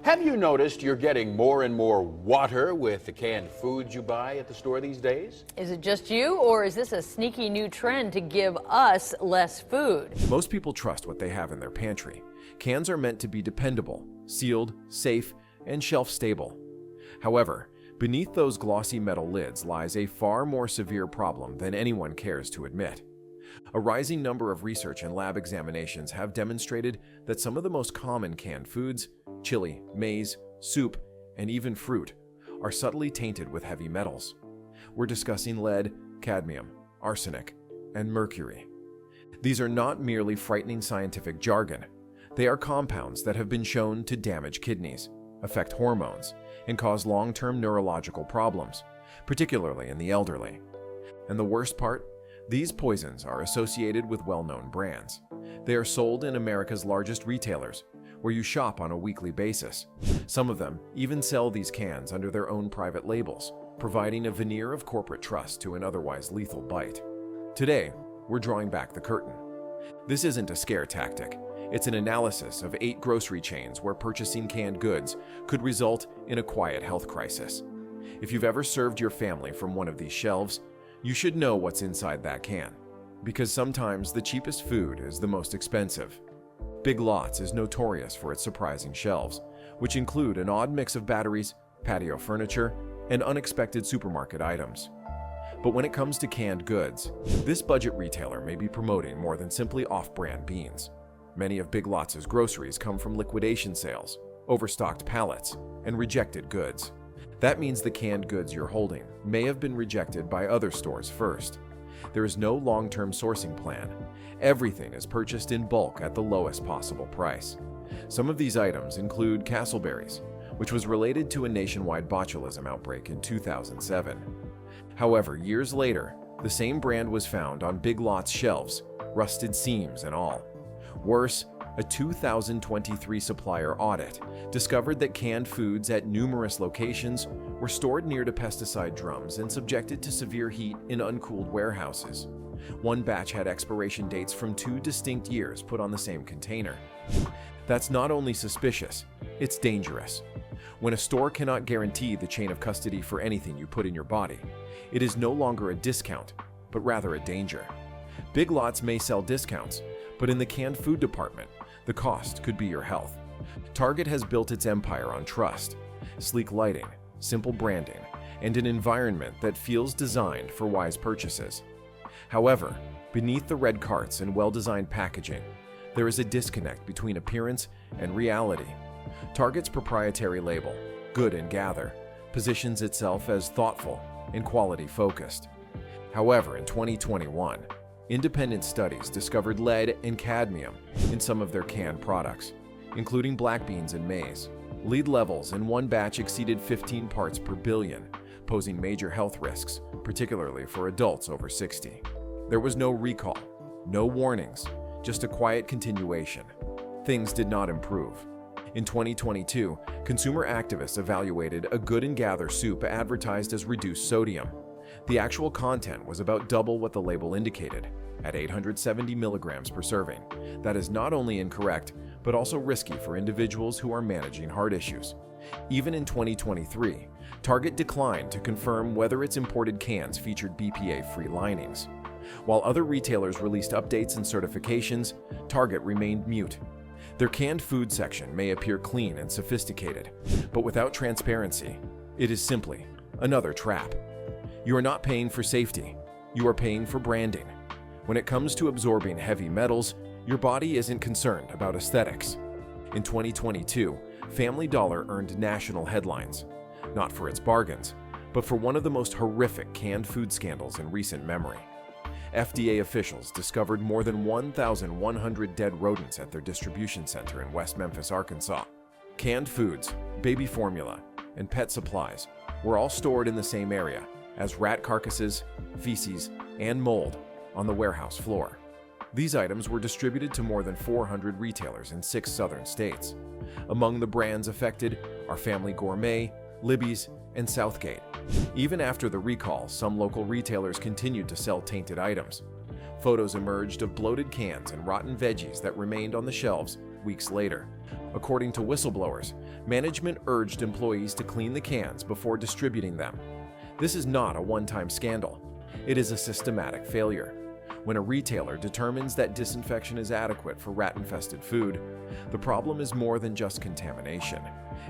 Have you noticed you're getting more and more water with the canned foods you buy at the store these days? Is it just you, or is this a sneaky new trend to give us less food? Most people trust what they have in their pantry. Cans are meant to be dependable, sealed, safe, and shelf-stable. However, beneath those glossy metal lids lies a far more severe problem than anyone cares to admit. A rising number of research and lab examinations have demonstrated that some of the most common canned foods, chili, maize, soup, and even fruit, are subtly tainted with heavy metals. We're discussing lead, cadmium, arsenic, and mercury. These are not merely frightening scientific jargon. They are compounds that have been shown to damage kidneys, affect hormones, and cause long-term neurological problems, particularly in the elderly. And the worst part? These poisons are associated with well-known brands. They are sold in America's largest retailers, where you shop on a weekly basis. Some of them even sell these cans under their own private labels, providing a veneer of corporate trust to an otherwise lethal bite. Today, we're drawing back the curtain. This isn't a scare tactic. It's an analysis of 8 grocery chains where purchasing canned goods could result in a quiet health crisis. If you've ever served your family from one of these shelves, you should know what's inside that can, because sometimes the cheapest food is the most expensive. Big Lots is notorious for its surprising shelves, which include an odd mix of batteries, patio furniture, and unexpected supermarket items. But when it comes to canned goods, this budget retailer may be promoting more than simply off-brand beans. Many of Big Lots' groceries come from liquidation sales, overstocked pallets, and rejected goods. That means the canned goods you're holding may have been rejected by other stores first. There is no long-term sourcing plan. Everything is purchased in bulk at the lowest possible price. Some of these items include Castleberries, which was related to a nationwide botulism outbreak in 2007. However, years later, the same brand was found on Big Lots shelves, rusted seams and all. Worse, a 2023 supplier audit discovered that canned foods at numerous locations were stored near to pesticide drums and subjected to severe heat in uncooled warehouses. One batch had expiration dates from 2 distinct years put on the same container. That's not only suspicious, it's dangerous. When a store cannot guarantee the chain of custody for anything you put in your body, it is no longer a discount, but rather a danger. Big Lots may sell discounts, but in the canned food department, the cost could be your health. Target has built its empire on trust, sleek lighting, simple branding, and an environment that feels designed for wise purchases. However, beneath the red carts and well-designed packaging, there is a disconnect between appearance and reality. Target's proprietary label, Good and Gather, positions itself as thoughtful and quality-focused. However, in 2021, independent studies discovered lead and cadmium in some of their canned products, including black beans and maize. Lead levels in one batch exceeded 15 parts per billion, posing major health risks, particularly for adults over 60. There was no recall, no warnings, just a quiet continuation. Things did not improve. In 2022, consumer activists evaluated a Good and Gather soup advertised as reduced sodium. The actual content was about double what the label indicated, at 870 milligrams per serving. That is not only incorrect, but also risky for individuals who are managing heart issues. Even in 2023, Target declined to confirm whether its imported cans featured BPA-free linings. While other retailers released updates and certifications, Target remained mute. Their canned food section may appear clean and sophisticated, but without transparency, it is simply another trap. You are not paying for safety, you are paying for branding. When it comes to absorbing heavy metals, your body isn't concerned about aesthetics. In 2022, Family Dollar earned national headlines, not for its bargains, but for one of the most horrific canned food scandals in recent memory. FDA officials discovered more than 1,100 dead rodents at their distribution center in West Memphis, Arkansas. Canned foods, baby formula, and pet supplies were all stored in the same area as rat carcasses, feces, and mold on the warehouse floor. These items were distributed to more than 400 retailers in 6 southern states. Among the brands affected are Family Gourmet, Libby's, and Southgate. Even after the recall, some local retailers continued to sell tainted items. Photos emerged of bloated cans and rotten veggies that remained on the shelves weeks later. According to whistleblowers, management urged employees to clean the cans before distributing them. This is not a one-time scandal. It is a systematic failure. When a retailer determines that disinfection is adequate for rat-infested food, the problem is more than just contamination.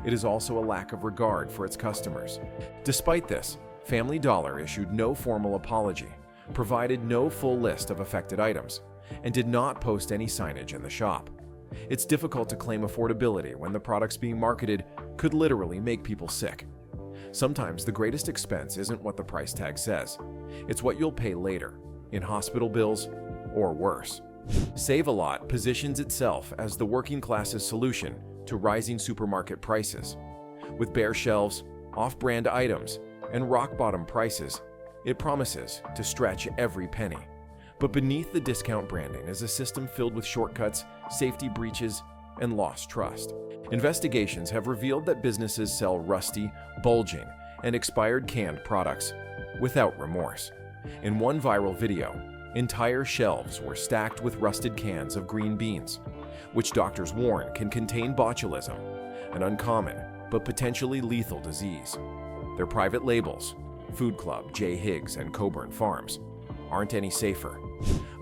It is also a lack of regard for its customers. Despite this, Family Dollar issued no formal apology, provided no full list of affected items, and did not post any signage in the shop. It's difficult to claim affordability when the products being marketed could literally make people sick. Sometimes the greatest expense isn't what the price tag says. It's what you'll pay later, in hospital bills or worse. Save-A-Lot positions itself as the working class's solution to rising supermarket prices. With bare shelves, off-brand items, and rock-bottom prices, it promises to stretch every penny. But beneath the discount branding is a system filled with shortcuts, safety breaches, and lost trust. Investigations have revealed that businesses sell rusty, bulging, and expired canned products without remorse. In one viral video, entire shelves were stacked with rusted cans of green beans, which doctors warn can contain botulism, an uncommon but potentially lethal disease. Their private labels, Food Club, J. Higgs, and Coburn Farms, aren't any safer.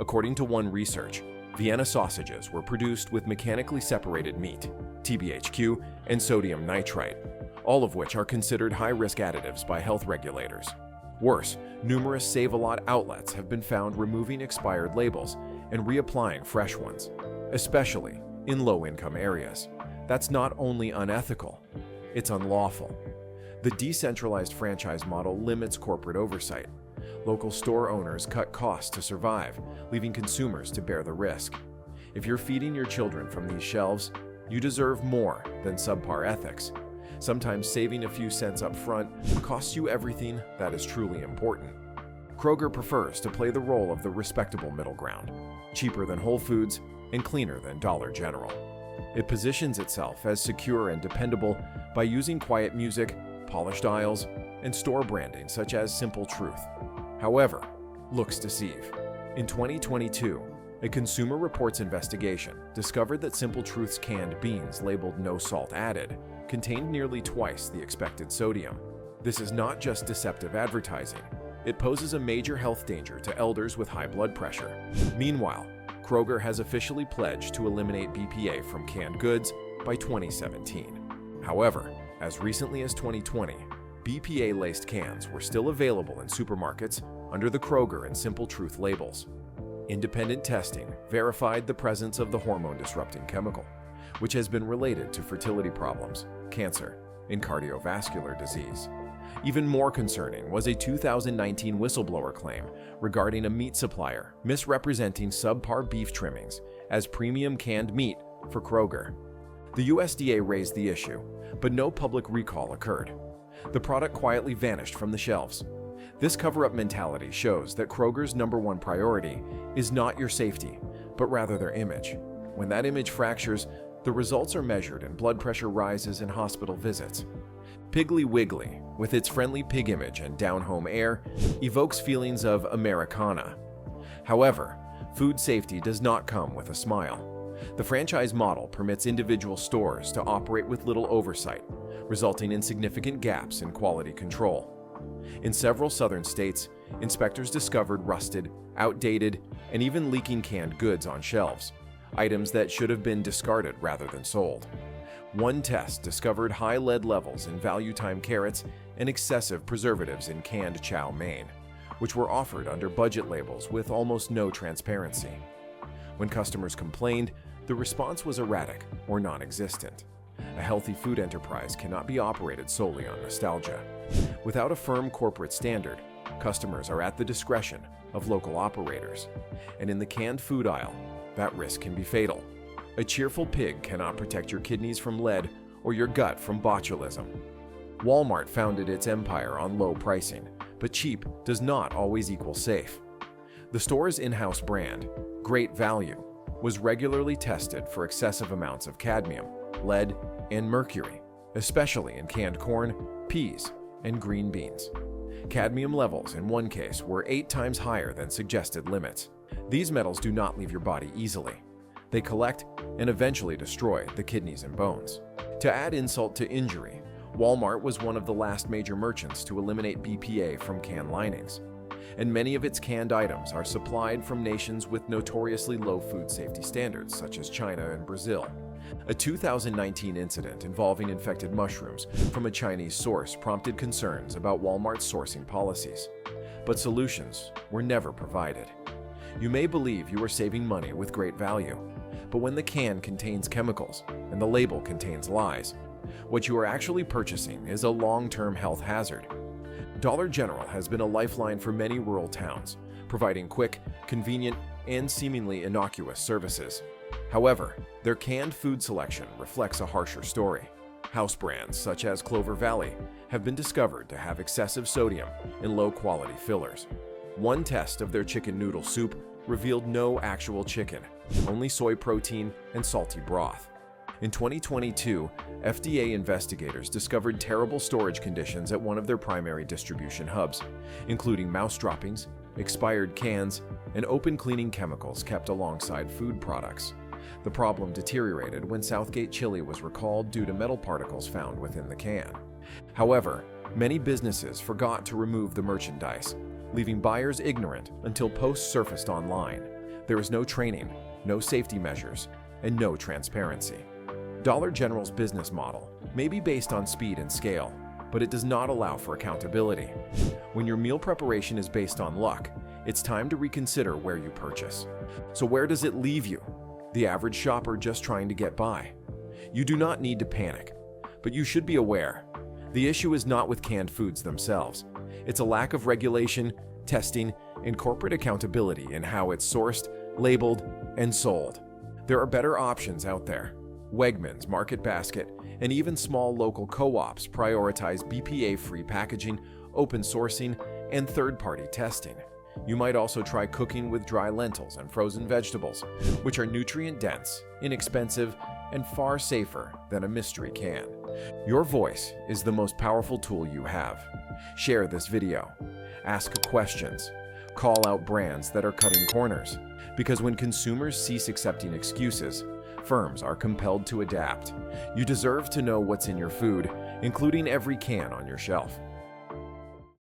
According to one research, Vienna sausages were produced with mechanically separated meat, TBHQ, and sodium nitrite, all of which are considered high-risk additives by health regulators. Worse, numerous Save-A-Lot outlets have been found removing expired labels and reapplying fresh ones, especially in low-income areas. That's not only unethical, it's unlawful. The decentralized franchise model limits corporate oversight. Local store owners cut costs to survive, leaving consumers to bear the risk. If you're feeding your children from these shelves, you deserve more than subpar ethics. Sometimes saving a few cents up front costs you everything that is truly important. Kroger prefers to play the role of the respectable middle ground, cheaper than Whole Foods and cleaner than Dollar General. It positions itself as secure and dependable by using quiet music, polished aisles, and store branding such as Simple Truth. However, looks deceive. In 2022, a Consumer Reports investigation discovered that Simple Truth's canned beans labeled "no salt added" contained nearly twice the expected sodium. This is not just deceptive advertising. It poses a major health danger to elders with high blood pressure. Meanwhile, Kroger has officially pledged to eliminate BPA from canned goods by 2017. However, as recently as 2020, BPA-laced cans were still available in supermarkets under the Kroger and Simple Truth labels. Independent testing verified the presence of the hormone-disrupting chemical, which has been related to fertility problems, cancer, and cardiovascular disease. Even more concerning was a 2019 whistleblower claim regarding a meat supplier misrepresenting subpar beef trimmings as premium canned meat for Kroger. The USDA raised the issue, but no public recall occurred. The product quietly vanished from the shelves. This cover-up mentality shows that Kroger's #1 priority is not your safety, but rather their image. When that image fractures, the results are measured in blood pressure rises and hospital visits. Piggly Wiggly, with its friendly pig image and down-home air, evokes feelings of Americana. However, food safety does not come with a smile. The franchise model permits individual stores to operate with little oversight, resulting in significant gaps in quality control. In several southern states, inspectors discovered rusted, outdated, and even leaking canned goods on shelves, items that should have been discarded rather than sold. One test discovered high lead levels in value-time carrots and excessive preservatives in canned chow mein, which were offered under budget labels with almost no transparency. When customers complained, the response was erratic or non-existent. A healthy food enterprise cannot be operated solely on nostalgia. Without a firm corporate standard, customers are at the discretion of local operators. And in the canned food aisle, that risk can be fatal. A cheerful pig cannot protect your kidneys from lead or your gut from botulism. Walmart founded its empire on low pricing, but cheap does not always equal safe. The store's in-house brand, Great Value, was regularly tested for excessive amounts of cadmium, lead, and mercury, especially in canned corn, peas, and green beans. Cadmium levels in one case were 8 times higher than suggested limits. These metals do not leave your body easily. They collect and eventually destroy the kidneys and bones. To add insult to injury, Walmart was one of the last major merchants to eliminate BPA from can linings, and many of its canned items are supplied from nations with notoriously low food safety standards, such as China and Brazil. A 2019 incident involving infected mushrooms from a Chinese source prompted concerns about Walmart's sourcing policies, but solutions were never provided. You may believe you are saving money with great value, but when the can contains chemicals and the label contains lies, what you are actually purchasing is a long-term health hazard. Dollar General has been a lifeline for many rural towns, providing quick, convenient, and seemingly innocuous services. However, their canned food selection reflects a harsher story. House brands such as Clover Valley have been discovered to have excessive sodium and low-quality fillers. One test of their chicken noodle soup revealed no actual chicken, only soy protein and salty broth. In 2022, FDA investigators discovered terrible storage conditions at one of their primary distribution hubs, including mouse droppings, expired cans, and open cleaning chemicals kept alongside food products. The problem deteriorated when Southgate chili was recalled due to metal particles found within the can. However, many businesses forgot to remove the merchandise, leaving buyers ignorant until posts surfaced online. There is no training, no safety measures, and no transparency. Dollar General's business model may be based on speed and scale, but it does not allow for accountability. When your meal preparation is based on luck, it's time to reconsider where you purchase. So where does it leave you? The average shopper just trying to get by? You do not need to panic, but you should be aware. The issue is not with canned foods themselves. It's a lack of regulation, testing, and corporate accountability in how it's sourced, labeled, and sold. There are better options out there. Wegmans, Market Basket, and even small local co-ops prioritize BPA-free packaging, open sourcing, and third-party testing. You might also try cooking with dry lentils and frozen vegetables, which are nutrient-dense, inexpensive, and far safer than a mystery can. Your voice is the most powerful tool you have. Share this video. Ask questions. Call out brands that are cutting corners. Because when consumers cease accepting excuses, firms are compelled to adapt. You deserve to know what's in your food, including every can on your shelf.